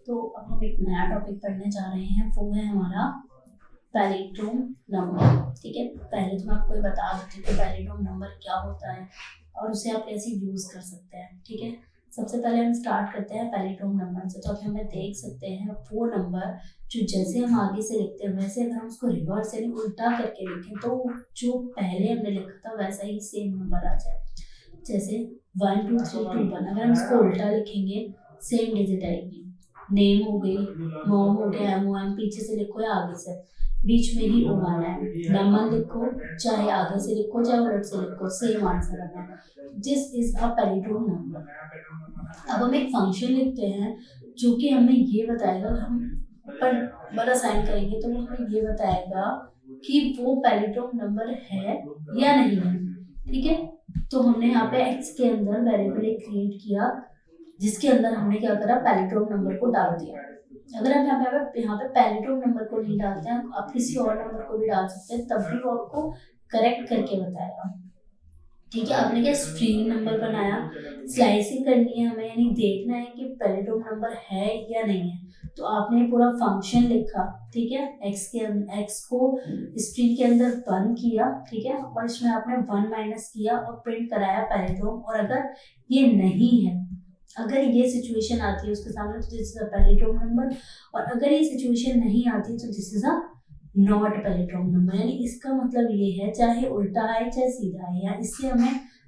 तो अब हम एक नया टॉपिक पढ़ने जा रहे हैं, वो है हमारा पैलिट्रोम नंबर। ठीक है, पहले तो मैं आपको ये बता देती हूँ कि पैलिट्रोम नंबर क्या होता है और उसे आप कैसे यूज़ कर सकते हैं। ठीक है, सबसे पहले हम स्टार्ट करते हैं पैलिट्रोम नंबर से। तो अब हमें देख सकते हैं वो नंबर जो जैसे हम आगे से लिखते हैं वैसे अगर हम उसको रिवर्स यानी उल्टा करके लिखें तो जो पहले हमने लिखा था वैसा ही सेम नंबर आ जाए। जैसे 1 2 3 2 1, अगर हम इसको उल्टा लिखेंगे सेम डिजिट आएगी। नेम हो गई, मॉम हो गया, MOM पीछे से लिखो या आगे से, बीच में ही ओ आना है। नंबर लिखो चाहे आगे से लिखो चाहे उलट से लिखो, सेम आंसर आना है। This is a palindrome number. अब हम एक फंक्शन लिखते हैं जो कि हमें ये बताएगा, हम पर बड़ा साइन करेंगे तो वो हमें ये बताएगा कि वो पैलिट्रोम नंबर है या नहीं है। ठीक है, तो हमने यहाँ पे x के अंदर वेरिएबल एक क्रिएट किया जिसके अंदर हमने क्या करा, पैलिट्रोम नंबर को डाल दिया। अगर हम यहाँ पे पैलिट्रोम नंबर को नहीं डालते हैं, आप किसी और नंबर को भी डाल सकते हैं, तब भी वो आपको करेक्ट करके बताएगा। ठीक है, आपने क्या स्ट्रिंग नंबर बनाया, स्लाइसिंग करनी है हमें, यानी देखना है कि पैलिट्रोम नंबर है या नहीं है। तो आपने पूरा फंक्शन लिखा, ठीक है, x को स्ट्रिंग के अंदर 1 किया, ठीक है, और इसमें आपने 1 माइनस किया और प्रिंट कराया पैलिट्रोम। और अगर ये नहीं है, अगर ये सिचुएशन आती है उसके सामने तो this is a palindrome number, और अगर ये सिचुएशन नहीं आती तो this is a not palindrome number. यानी इसका मतलब ये है चाहे उल्टा आए चाहे सीधा आए। या इससे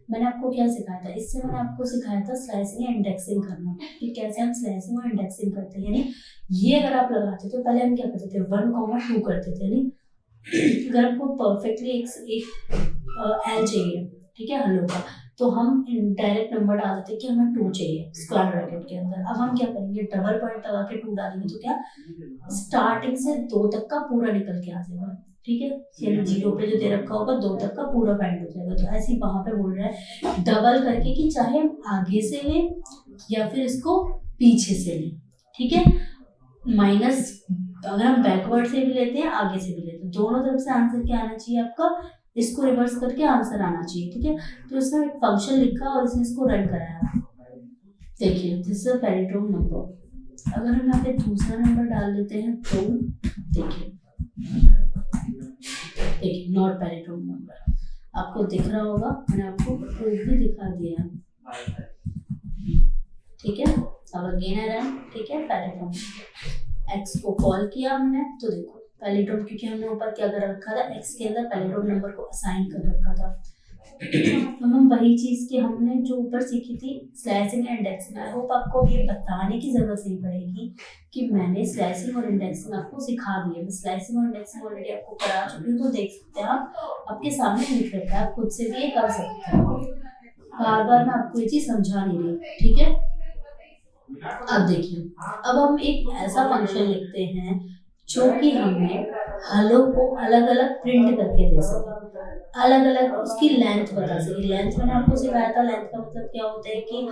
मैंने आपको क्या सिखाया था, इससे मैंने आपको सिखाया था स्लाइसिंग या इंडेक्सिंग करना, कि कैसे हम स्लाइसिंग और इंडेक्सिंग करते हैं। यानी ये अगर आप लगाते तो पहले हम क्या करते थे, 1, 2 करते थे। यानी अगर हमको परफेक्टली एक एल चाहिए, ठीक है, हलो का, तो हम डायरेक्ट नंबर डाल देते कि हमें 2 चाहिए स्क्वायर ब्रैकेट के अंदर। अब हम क्या करेंगे, डबल पॉइंट लगा के 2 डालेंगे तो क्या स्टार्टिंग से 2 तक का पूरा निकल के आ जाएगा। ठीक है, यानी 0 पे जो दे रखा होगा 2 तक का पूरा फाइंड हो जाएगा। तो ऐसे ही वहां पे बोल रहा है डबल करके कि चाहे हम आगे से लें या फिर इसको पीछे से लें। ठीक है, माइनस अगर हम बैकवर्ड से भी लेते हैं आगे से भी लेते हैं, दोनों तरफ से आंसर क्या आना चाहिए आपका, इसको रिवर्स करके आंसर आना चाहिए। ठीक है, तो इसने एक फंक्शन लिखा और इसने इसको रन कराया। देखिए this is a palindrome number. अगर हम यहाँ पे दूसरा नंबर डाल देते हैं तो देखिए नॉट पैलिट्रोम नंबर आपको दिख रहा होगा, मैंने आपको प्रूफ भी दिखा दिया। ठीक है, अब अगेन है रन। ठीक है, पैलिट्रोम x को कॉल किया हमने तो देखो पैलिट्रोम, क्योंकि हमने ऊपर क्या कर रखा था, x के अंदर पैलिट्रोम नंबर को असाइन कर रखा था। हम वही चीज की हमने जो ऊपर सीखी थी slicing and indexing. I hope आपको ये बताने की जरूरत नहीं पड़ेगी कि मैंने स्लाइसिंग और इंडेक्सिंग आपको सिखा दी है। मैं स्लाइसिंग और इंडेक्सिंग ऑलरेडी आपको करा चुकी हूँ, तो देख सकते हैं आप आपके सामने लिख रखा है, आप खुद से भी ये कर सकते हैं। बार बार मैं आपको ये चीज समझा नहीं रही। ठीक है, अब देखिए, अब हम एक ऐसा फंक्शन लिखते हैं जो कि हमें हेलो को अलग अलग प्रिंट करके दे सके, अलग अलग उसकी लेंथ बता सके। लेंथ मैंने आपको सिखाया था, लेंथ का मतलब क्या होता है कि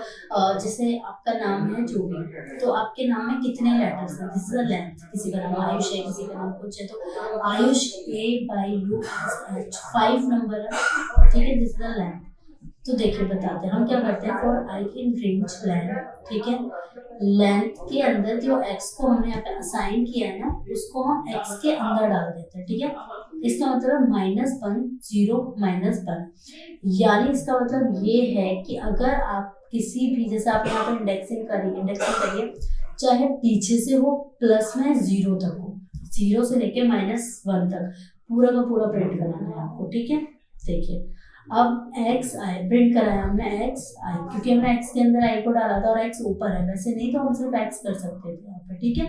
जैसे आपका नाम है जो भी, तो आपके नाम में कितने लेटर्स हैं, दिस इज द लेंथ। किसी का नाम आयुष है, किसी का नाम कुछ है, तो आयुष A/U 5 नंबर है। ठीक है, दिस इज द लेंथ। तो देखिए बताते हैं हम क्या करते हैं, for I in range length. ठीक है, लेंथ के अंदर जो x को हमने यहाँ पे असाइन किया है ना, उसको हम x के अंदर डाल देते हैं। ठीक है, इसका मतलब -1 0 -1, यानी इसका मतलब ये है कि अगर आप किसी भी, जैसे आप यहाँ पर इंडेक्सिंग करिए चाहे पीछे से हो प्लस में 0 तक हो, 0 से लेके -1 तक पूरा का पूरा प्रिंट कराना है आपको। ठीक है, देखिए अब x आई प्रिंट कराया हमने, x आई क्योंकि हमने x के अंदर i को डाला था और x ऊपर है, वैसे नहीं तो हम सिर्फ x कर सकते थे यहाँ पे। ठीक है,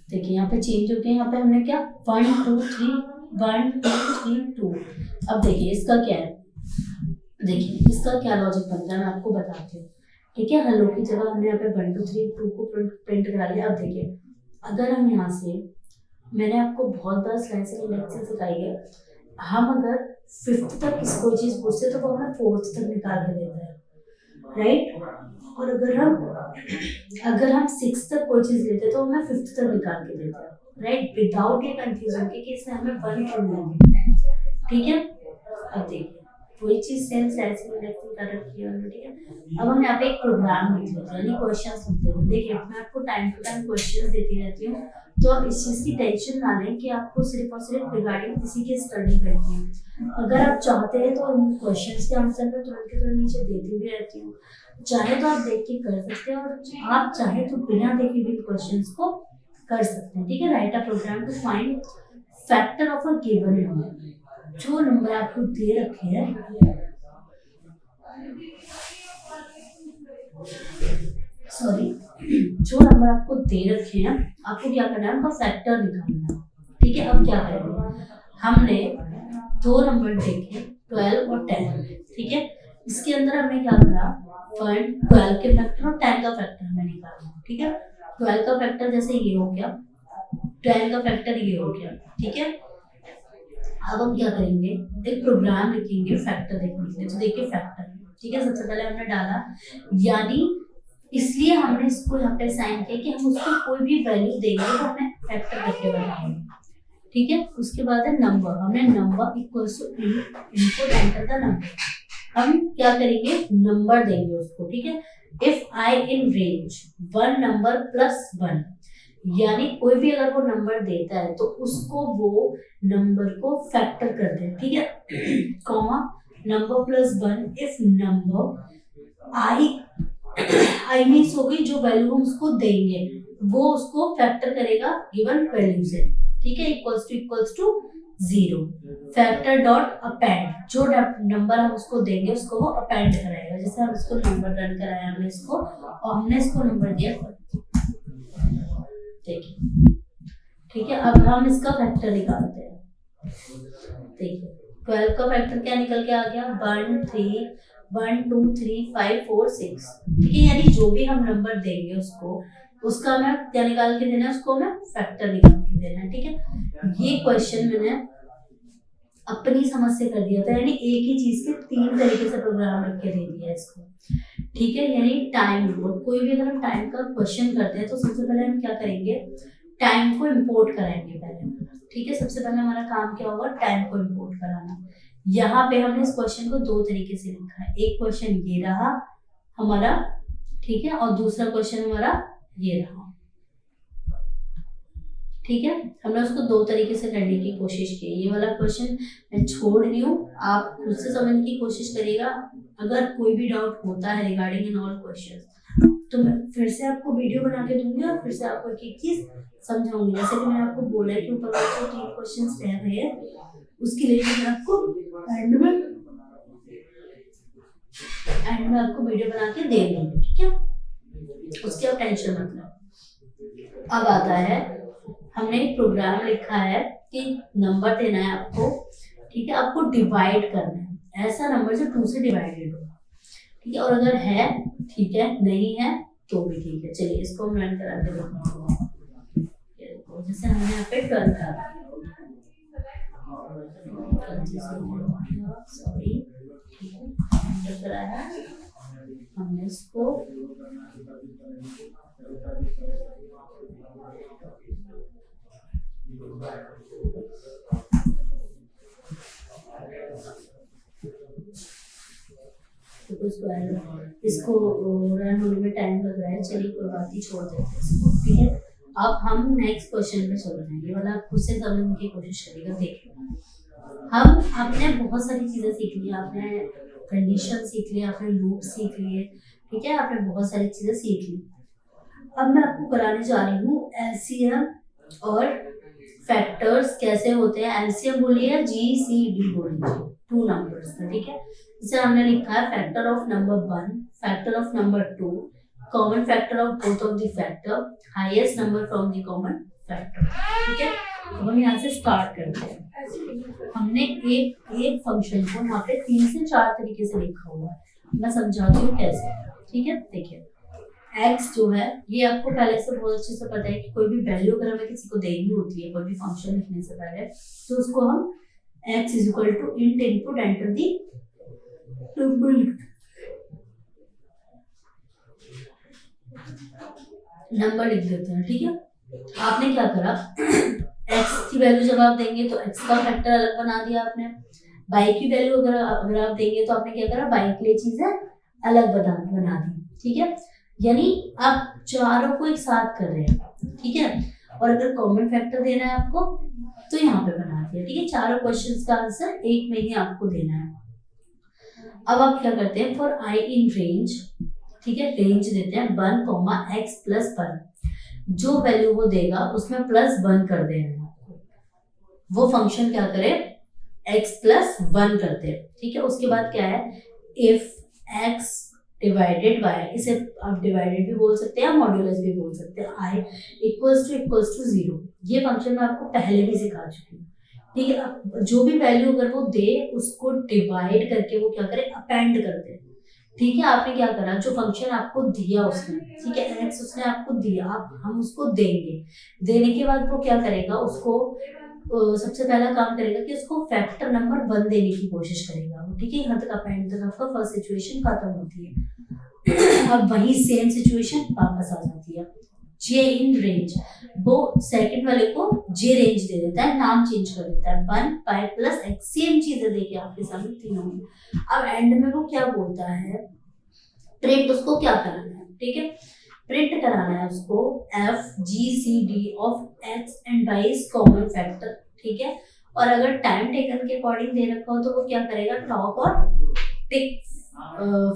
देखिए यहाँ पे चेंज हो गया, यहाँ पे हमने क्या 1 2 3 1 2 3 2। अब देखिए इसका क्या है, देखिए इसका क्या लॉजिक बनता है मैं आपको बताती हूँ। ठीक है, हेलो की जगह हमने यहाँ पे 1 2 3 2 को प्रिंट करा लिया। अब देखिए अगर हम यहाँ से, मैंने आपको बहुत बार स्लाइसिंग इंडेक्सिंग सिखाई है, हम अगर 5th तक कोई चीज पूछते तो वो हमें 4th तक निकाल के देता है, राइट। और अगर हम 6th तक कोई चीज लेते तो हमें 5th तक निकाल के देता है, राइट, विदाउट ये कंफ्यूजन कि इसमें हमें 1 क्यों लेंगे। ठीक है, अब देखिए वही चीज सेम स्लाइड्स में लेक्चर कर रखी है ऑलरेडी। ठीक है, अब हम यहाँ पे एक प्रोग्राम लिख लेते हैं, यानी क्वेश्चंस लिखते हैं। देखिए मैं आपको टाइम टू टाइम क्वेश्चंस देती रहती हूँ, तो आप इस चीज की टेंशन ना लें कि आपको सिर्फ और सिर्फ रिगार्डिंग किसी की स्टडी करनी है। अगर आप चाहते हैं तो इन क्वेश्चंस के आंसर मैं तुरंत के तुरंत नीचे देती भी रहती हूँ, चाहे तो आप देख के कर सकते हैं और आप चाहे तो बिना देखे भी क्वेश्चंस को कर सकते हैं। ठीक है, write a program to find factor of a given number. जो नंबर आपको दे रखे हैं, जो नंबर आपको दे रखे हैं, आपको क्या करना है, उनका फैक्टर निकालना है। ठीक है, अब क्या करेंगे, हमने दो नंबर देखे 12 और 10। ठीक है, इसके अंदर हमने क्या करा, 12 के फैक्टर और 10 का फैक्टर हमें निकालना। ठीक है, 12 का फैक्टर जैसे ये हो गया, 10 का फैक्टर ये हो गया। ठीक है, अब हम क्या करेंगे, एक प्रोग्राम लिखेंगे फैक्टर देखने के लिए। तो देखिए फैक्टर, ठीक है, सबसे पहले हमने डाला, यानी इसलिए हमने इसको यहाँ पे साइन किया कि हम उसको कोई भी वैल्यू देंगे तो हमें फैक्टर करके बताएंगे। ठीक है, उसके बाद है नंबर, हमने number equals to input enter the number. हम क्या करेंगे, नंबर देंगे उसको। ठीक है, if i in range 1 number plus 1, यानी कोई भी अगर वो नंबर देता है तो उसको वो नंबर को फैक्टर कर दे। ठीक है, comma number plus 1 if number I means हो गई, जो वैल्यू हम उसको देंगे वो उसको फैक्टर करेगा गिवन वैल्यू से। ठीक है, equals to 0 factor dot append, जो नंबर हम उसको देंगे उसको वो अपेंड कराएगा। जैसे हम इसको नंबर रन कराया हमने इसको, और हमने इसको नंबर दिया, देखिए। ठीक है, अब हम इसका फैक्टर निकालते हैं। देखिए 12 का फैक्टर क्या निकल के आ गया, 1 2 3 5 4 6। ठीक है, यानी जो भी हम नंबर देंगे उसको, उसका हमें क्या निकाल के देना है, उसको हमें फैक्टर निकाल के देना है। ठीक है, ये क्वेश्चन मैंने अपनी समझ से कर दिया था, यानी एक ही चीज के 3 तरीके से प्रोग्राम लिख के दे दिया इसको। ठीक है, यानी टाइम इंपोर्ट, कोई भी अगर हम टाइम का क्वेश्चन करते हैं तो सबसे पहले हम क्या करेंगे, टाइम को इंपोर्ट कराएंगे पहले। ठीक है, सबसे पहले हमारा काम क्या होगा, टाइम को इंपोर्ट कराना। यहाँ पे हमने इस क्वेश्चन को 2 तरीके से लिखा है, एक क्वेश्चन ये रहा हमारा, ठीक है, और दूसरा क्वेश्चन हमारा ये रहा। ठीक है, हमने उसको 2 तरीके से करने की कोशिश की। ये वाला क्वेश्चन मैं छोड़ रही हूँ, आप खुद से समझने की कोशिश करिएगा। अगर कोई भी डाउट होता है रिगार्डिंग इन ऑल क्वेश्चंस, तो मैं फिर से आपको वीडियो बना के दूंगी और फिर से आपको एक एक चीज समझाऊंगी। जैसे कि मैंने आपको बोला है कि ऊपर वाले जो 3 क्वेश्चंस रह गए हैं, उसके लिए मैं आपको एंड में आपको वीडियो बना के दे दूंगी। ठीक है, उसकी आप टेंशन मत लो। अब आता है, हमने एक प्रोग्राम लिखा है कि नंबर देना है आपको। ठीक है, आपको डिवाइड करना है, ऐसा नंबर जो 2 से डिवाइडेड हो। ठीक है, और अगर है ठीक है, नहीं है तो भी ठीक है। चलिए इसको हम रन करा के देखते हैं। जैसे हमने यहाँ पे 12 करा, सॉरी, ठीक है, एंटर कराया हमने इसको। इसको रन होने में टाइम लग रहा है, चलिए कोई बात नहीं, छोड़ देते हैं इसको। ठीक है, अब हम नेक्स्ट क्वेश्चन पे चल रहे हैं। ये वाला खुद से समझने की कोशिश करिएगा। देखिए, हम आपने बहुत सारी चीजें सीख ली, आपने कंडीशन सीख ली, आपने लूप सीख लिए। ठीक है, आपने बहुत सारी चीजें सीख ली। अब मैं आपको कराने जा रही हूँ एलसीएम और फैक्टर्स कैसे होते हैं। एलसीएम बोलिए, जीसीडी बोलिए, 2 नंबर्स में। ठीक है, जैसे हमने लिखा है factor of number 1, factor of number 2, common factor of both of the factor, highest number from the common factor. ठीक है, तो हम यहाँ से स्टार्ट करते हैं। हमने एक फंक्शन को यहाँ पे 3 से 4 तरीके से लिखा हुआ है, मैं समझाती हूँ कैसे। ठीक है, देखिए x जो है, ये आपको पहले से बहुत अच्छे से पता है कि कोई भी वैल्यू अगर हमें किसी को देनी होती है, कोई भी फंक्शन लिखने से पहले, तो उसको हम x is equal to int input enter the number लिख देते हैं। ठीक है, आपने क्या करा, x की वैल्यू जब आप देंगे तो x का फैक्टर अलग बना दिया आपने, बाई की वैल्यू अगर आप देंगे तो आपने क्या करा, बाई के लिए चीजें अलग बना दी, ठीक है। यानी आप चारों को एक साथ कर रहे हैं, ठीक है। और अगर कॉमन फैक्टर देना है आपको तो यहाँ पे बना दिया, ठीक है। चारों क्वेश्चंस का आंसर एक में ही आपको देना है। अब आप क्या करते हैं, फॉर आई इन रेंज, ठीक है, रेंज देते हैं 1, x प्लस 1, जो वैल्यू वो देगा उसमें प्लस 1 कर देना आपको। वो फंक्शन क्या करे, x प्लस 1 करते हैं, ठीक है। उसके बाद क्या है, इफ x डिवाइडेड बाय, इसे आप डिवाइडेड भी बोल सकते हैं, मॉड्यूलस भी बोल सकते हैं, i इक्वल्स टू 0। ये फंक्शन मैं आपको पहले भी सिखा चुकी हूँ, ठीक है। अब जो भी वैल्यू अगर वो दे उसको डिवाइड करके वो क्या करे, अपेंड कर दे, ठीक है। आपने क्या करा, जो फंक्शन आपको दिया उसने, ठीक है, x उसने आपको दिया, हम उसको देंगे। देने के बाद वो क्या करेगा, उसको सबसे पहला काम करेगा कि उसको फैक्टर नंबर 1 देने की कोशिश करेगा, ठीक है। यहाँ तक अपेंड तक आपका फर्स्ट सिचुएशन खत्म होती है। अब वही सेम सिचुएशन वापस आ जाती है, जे इन रेंज, वो सेकंड वाले को जे रेंज दे देता है, नाम चेंज कर देता है, 1 पाई प्लस x, सेम चीजें देखिए आपके सामने तीनों में। अब एंड में वो क्या बोलता है, प्रिंट उसको क्या कराना है, ठीक है, प्रिंट कराना है उसको F G C D of x and y is common factor, ठीक है। और अगर टाइम टेकन के अकॉर्डिंग दे रखा हो तो वो क्या करेगा, टॉप और टिक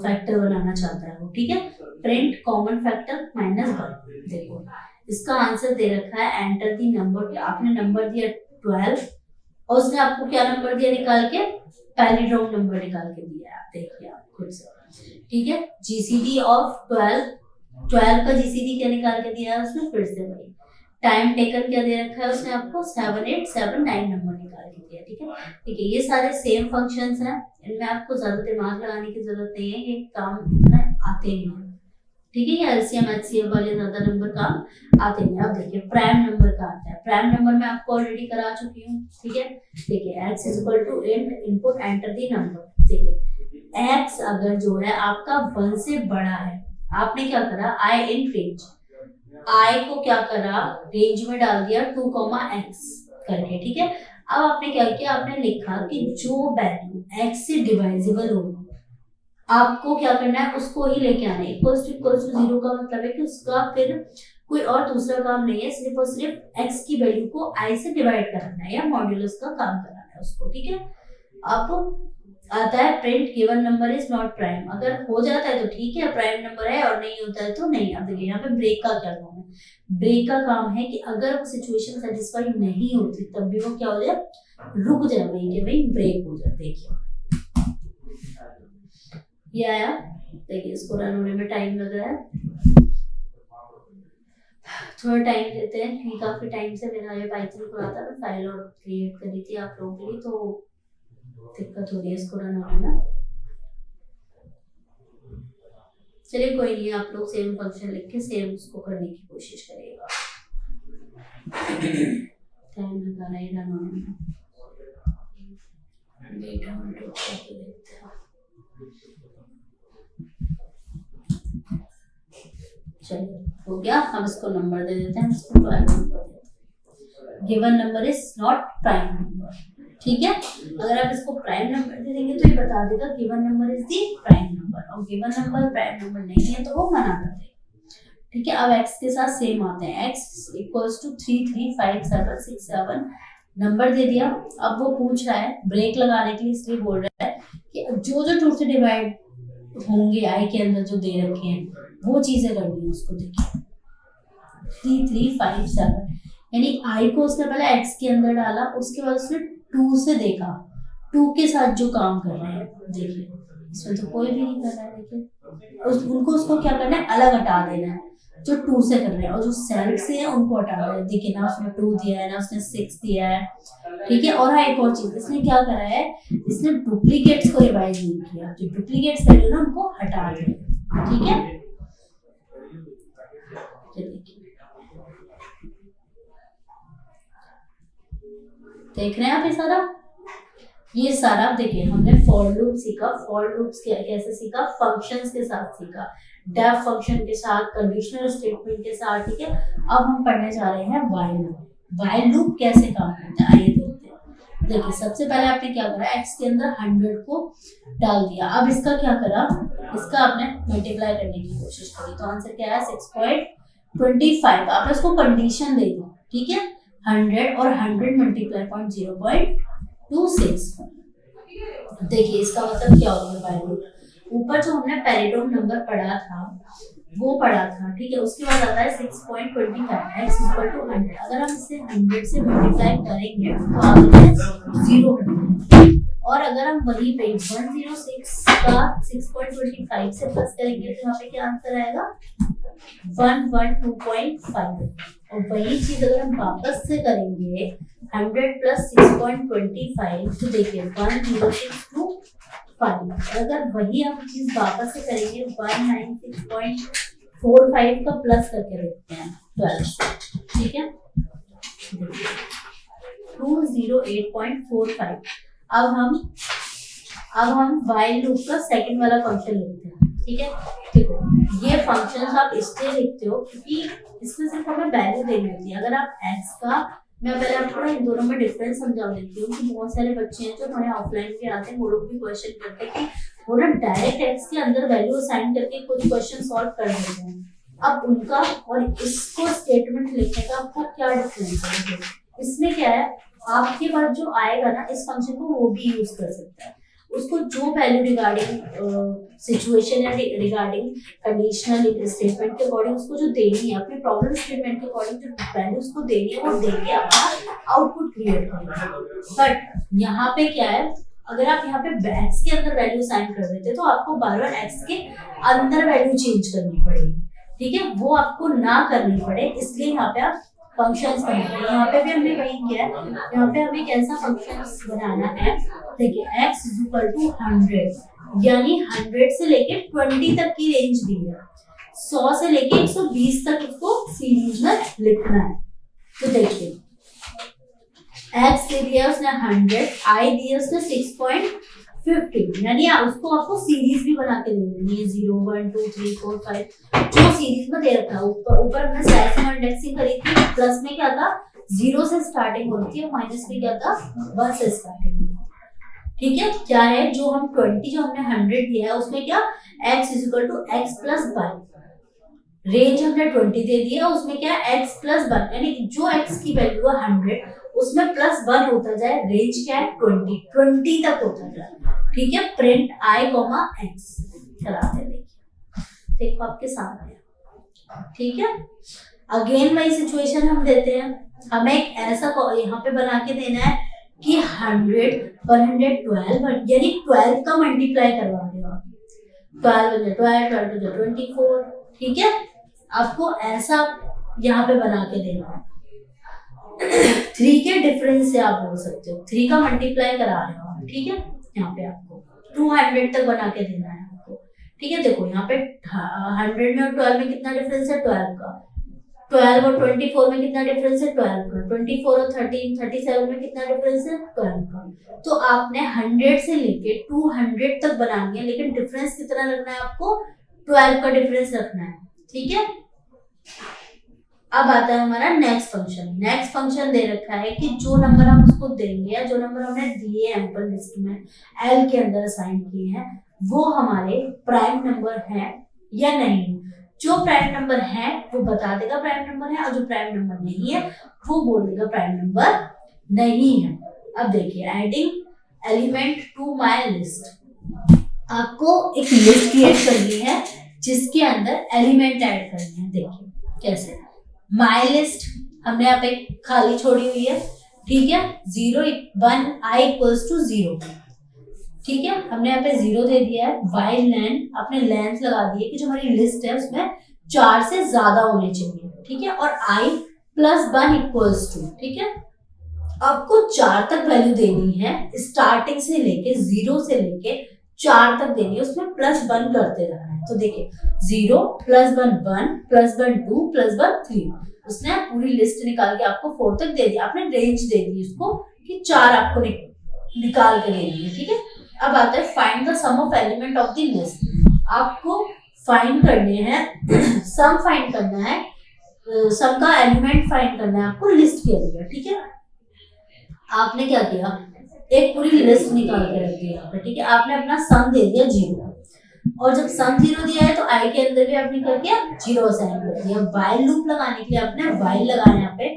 फैक्टर बनाना चाहता है वो, ठीक है। प्रिंट कॉमन फैक्टर -1, देखो इसका आंसर दे रखा है, एंटर दी नंबर, आपने नंबर दिया 12 और उसने आपको क्या नंबर दिया निकाल के, पैलिड्रोम नंबर निकाल के दिया है, आप देखिए आप खुद से, ठीक है। जीसीडी ऑफ 12 का जीसीडी क्या निकाल के दिया है उसने, फिर से वही टाइम टेकन क्या दे रखा है उसने आपको, 7879 नंबर निकाल के दिया, ठीक है। ठीक है, ये सारे सेम फंक्शंस हैं, इनमें आपको ज्यादा दिमाग लगाने की जरूरत नहीं है, ये काम इतना आते नहीं है, ठीक है। ये एलसीएम एचसीएफ वाले ज्यादा नंबर काम आते नहीं। अब देखिए प्राइम नंबर का आता है, प्राइम नंबर मैं आपको ऑलरेडी करा चुकी हूँ, ठीक है। देखिए x = int input enter the number, देखिए x अगर जो है आपका 1 से बड़ा है, आपने क्या करा, i इन रेंज, i को क्या करा, रेंज में डाल दिया 2, x करके, ठीक है। अब आपने क्या किया, आपने लिखा कि जो वैल्यू x से डिवाइजिबल होगी आपको क्या करना है, उसको ही लेके आना है। इक्वल्स टू 0 का मतलब है कि उसका फिर कोई और दूसरा काम नहीं है, सिर्फ और सिर्फ x की वैल्यू को i से डिवाइड कराना है या मॉड्यूलस का काम कराना है उसको, ठीक है। अब आता है print given number is not prime, अगर हो जाता है तो ठीक है प्राइम नंबर है, और नहीं होता है तो नहीं। अब देखिए यहाँ पे ब्रेक का क्या काम है, ब्रेक का काम है कि अगर वो सिचुएशन सेटिस्फाई नहीं होती तब भी वो क्या हो जाए, रुक जाए, वही के वही ब्रेक हो जाए। देखिए ये आया, देखिए इसको रन होने में टाइम लग रहा है, थोड़ा टाइम देते हैं क्योंकि काफी टाइम से मेरा ये पाइथन खुला था, मैं फाइल और क्रिएट करी थी आप लोगों के लिए, तो दिक्कत हो रही है इसको रन होने में। चलिए कोई नहीं, आप लोग सेम फंक्शन लिख के सेम उसको करने की कोशिश करिएगा, टाइम लगाना ही रन होने में। देखते हैं, चलिए हो गया। हम इसको नंबर दे देते हैं, इसको प्राइम नंबर देते हैं, given number is not prime number, ठीक है। अगर आप इसको प्राइम नंबर दे देंगे तो ये बता देगा given number is the prime number, और गिवन नंबर प्राइम नंबर नहीं है तो वो मना कर देगा, ठीक है। अब x के साथ सेम आते हैं, x = 33576 नंबर दे दिया। अब वो पूछ रहा है, ब्रेक लगाने के लिए इसलिए बोल रहा है कि जो 2 से डिवाइड होंगे i के अंदर जो दे रखे हैं वो चीजें करनी है उसको। देखिए 3357, यानी i को उसने पहले x के अंदर डाला, उसके बाद उसने 2 से देखा, 2 के साथ जो काम कर रहे हैं, देखिए इसमें तो कोई भी नहीं कर रहा है, देखिए उनको उसको क्या करना है, अलग हटा देना है, जो 2 से कर रहे हैं, और जो सेल्फ से है उनको हटा देना है। देखिए ना उसने 2 दिया है ना उसने 6 दिया है, ठीक है। और हाँ एक और चीज इसने क्या करा है, इसने डुप्लीकेट्स को रिवाइज नहीं किया, जो डुप्लीकेट्स वैल्यू ना उनको हटा दिया, ठीक है। देख रहे हैं आप ये सारा देखिए हमने फॉर लूप सीखा, फॉर लूप्स कैसे सीखा, फंक्शंस के साथ सीखा, डेफ फंक्शन के साथ, कंडीशनल स्टेटमेंट के साथ, ठीक है। अब हम पढ़ने जा रहे हैं व्हाइल लूप। व्हाइल लूप कैसे काम करता है आइए देखते हैं। देखिए सबसे पहले आपने क्या करा, x के अंदर 100 को डाल दिया। अब इसका क्या करा, इसका आपने मल्टीप्लाई करने की कोशिश करी, तो आंसर क्या है 6.25। आपने उसको कंडीशन दे दी, ठीक है, 100 और 100 मल्टीप्लाई पॉइंट 0.26। देखिए इसका मतलब क्या होगा वैल्यू, ऊपर जो हमने पैरेटोम नंबर पढ़ा था वो पढ़ा था, ठीक है, उसके बाद आता है 6.25 x इक्वल टू 100। अगर हम इसे 100 से मल्टीप्लाई करेंगे तो आता है 0, और अगर हम वही पे 106 का 6.25 से प्लस करेंगे तो यहाँ पे क्या आंसर आएगा 112.5। और वही चीज अगर हम वापस से करेंगे 100 प्लस 6.25 तो देखिए 1062 अगर वही हम चीज वापस से करेंगे 196.45 का प्लस करके देखते हैं 12, ठीक है, 208.45। अब हम while लूप का सेकंड वाला फंक्शन लिखते हैं, ठीक है। देखो ये फंक्शन आप इसलिए लिखते हो क्योंकि इसमें सिर्फ हमें वैल्यू देनी होती है। अगर आप x का, मैं पहले आपको ना इन दोनों में डिफरेंस समझा देती हूँ कि बहुत सारे बच्चे हैं जो हमारे ऑफलाइन के आते हैं, वो लोग भी क्वेश्चन करते हैं कि वो ना डायरेक्ट x के अंदर वैल्यू असाइन करके कुछ क्वेश्चन सॉल्व कर देते हैं। अब उनका और इसको स्टेटमेंट लिखने का आपको क्या डिफरेंस है, इसमें क्या है, आपके पास जो आएगा ना इस फंक्शन को वो भी यूज कर सकता है, उसको जो वैल्यू रिगार्डिंग सिचुएशन या रिगार्डिंग कंडीशनल स्टेटमेंट के अकॉर्डिंग उसको जो देनी है, अपने प्रॉब्लम स्टेटमेंट के अकॉर्डिंग जो वैल्यू उसको देनी है वो देके अपना आउटपुट क्रिएट करेंगे। बट यहाँ पे क्या है, अगर आप यहाँ पे x के अंदर वैल्यू साइन कर देते तो आपको बार बार x के अंदर वैल्यू चेंज करनी पड़ेगी, ठीक है, वो आपको ना करनी पड़े, इसलिए यहाँ पे आप फंक्शंस बनाते हैं। यहाँ पे भी हमने वही किया है, यहाँ पे हमें कैसा फंक्शंस बनाना है, देखिए x इज इक्वल टू 100, यानी 100 से लेके 20 तक की रेंज दी है, 100 से लेके 120 तक उसको सीरीज में लिखना है। तो देखिए x दे दिया उसने 100, i दिया उसने 6.50, यानी उसको आपको सीरीज भी बना के दे देनी है, 0 1 2 3 4 5 जो सीरीज में दे रखा है। ऊपर हमने डेसिमल इंडेक्सिंग करी थी, प्लस में क्या था 0 से स्टार्टिंग होती है, माइनस में क्या था 1 से स्टार्टिंग होती है, ठीक है। क्या है जो हम 20 जो हमने 100 दिया है उसमें क्या x is equal to x plus 1, range हमने 20 दे दिया, उसमें क्या x प्लस 1, यानी जो x की वैल्यू है 100 उसमें प्लस 1 होता जाए, रेंज क्या है 20 तक होता जाए, ठीक है। प्रिंट i x चलाते हैं, देखो आपके सामने, ठीक है। अगेन वही सिचुएशन हम देते हैं, हमें एक ऐसा यहाँ पे बना के देना है कि 100 112 यानी 12 का मल्टीप्लाई करवा देगा, 12 24, ठीक है। आपको ऐसा यहाँ पे बना के देना है, 3 के डिफरेंस से आप बोल सकते हो, 3 का मल्टीप्लाई करा रहे हो, ठीक है। यहाँ पे आपको 200 तक बना के देना है आपको, ठीक है। देखो यहाँ पे 100 में और 12 में कितना डिफरेंस है 12 का, 12 और 24 में कितना डिफरेंस है 12 का, 24 और 37 में कितना डिफरेंस है 12 का। तो आपने 100 से लेके 200 तक बनानी है, लेकिन डिफरेंस कितना रखना है आपको 12 का डिफरेंस रखना है, ठीक है। अब आता है हमारा नेक्स्ट फंक्शन दे रखा है कि जो नंबर हम उसको देंगे या जो नंबर हमने दिए एम्पल लिस्ट में एल के अंदर असाइन किए हैं वो हमारे प्राइम नंबर है या नहीं। जो प्राइम नंबर है वो बता देगा प्राइम नंबर है, और जो प्राइम नंबर नहीं है वो बोल देगा प्राइम नंबर नहीं है। अब देखिए adding element to my list, आपको एक लिस्ट क्रिएट करनी है जिसके अंदर एलिमेंट ऐड करने हैं। देखिए कैसे, माय लिस्ट हमने यहाँ पे खाली छोड़ी हुई है, ठीक है, 0 1 i इक्वल्स टू 0, ठीक है, हमने यहाँ पे 0 दे दिया है। वाइल लेन आपने लेंथ लगा दी है कि जो हमारी लिस्ट है उसमें 4 से ज्यादा होने चाहिए, ठीक है, और i प्लस 1 इक्वल्स टू, ठीक है। आपको 4 तक वैल्यू देनी है, स्टार्टिंग से लेके 0 से लेके 4 तक देनी है, उसमें प्लस 1 करते जाना है। तो देखिए 0 प्लस 1 1 प्लस 1 2 प्लस 1 3, उसने पूरी लिस्ट निकाल के आपको 4 तक दे दिया, आपने रेंज दे दी उसको कि 4 आपको निकाल के देनी है, ठीक है। अब आता है find the sum of element of the list, आपको फाइंड करने हैं सम फाइंड करना है, सम का एलिमेंट फाइंड करना है आपको लिस्ट के अंदर, ठीक है। आपने क्या किया एक पूरी लिस्ट निकाल के रख दी यहाँ पे, ठीक है। आपने अपना सम दे दिया 0, और जब सम 0 दिया है तो आई के अंदर भी आपने क्या किया, 0 असाइन कर दिया। व्हाइल लूप लगाने के लिए आपने व्हाइल लगाया यहाँ पे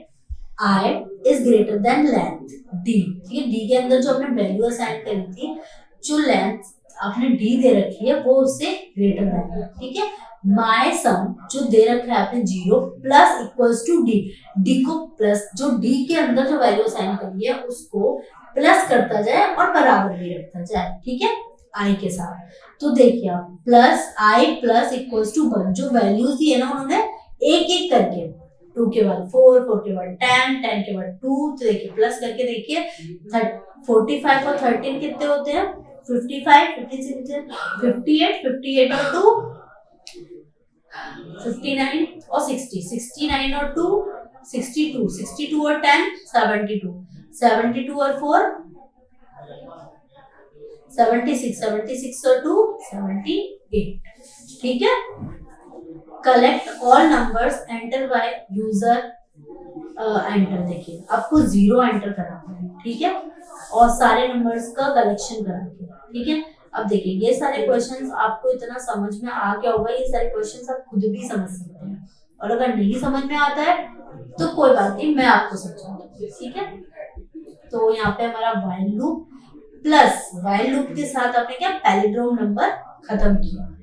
I is greater than length D, ठीक है। डी के अंदर जो आपने वैल्यू असाइन करी थी, जो लेंथ आपने डी दे रखी है वो उससे ग्रेटर देन है, ठीक है। माय सम जो दे रखा है आपने 0 plus equals to d, d को प्लस, जो डी के अंदर जो वैल्यू असाइन करी है उसको प्लस करता जाए और बराबर भी रखता जाए, ठीक है, आई के साथ। तो देखिए आप plus i plus equals to 1, जो वैल्यूज दी है ना उन्होंने एक एक करके, 2 के बाद 4, 4 के बाद 10, 10 के बाद 2, तो देखिए प्लस करके देखिए 45 और 13 कितने होते हैं, 55, 56, 58, 58 और 2 59 और 60, 69 और 2 62, 62 और 10 72, 72 और 4 76, 76 और 2 78, ठीक है। Collect all numbers enter by user enter, देखिए आपको 0 एंटर कराना है, ठीक है, और सारे नंबर्स का कलेक्शन कराना है, ठीक है। अब देखिए ये सारे क्वेश्चंस आपको इतना समझ में आ गया होगा, ये सारे क्वेश्चंस आप खुद भी समझ सकते हैं, और अगर नहीं समझ में आता है तो कोई बात नहीं, मैं आपको समझाऊंगी, ठीक है। तो यहाँ पे हमारा while loop plus while loop के साथ आपने क्या पैलिंड्रोम नंबर खत्म किया।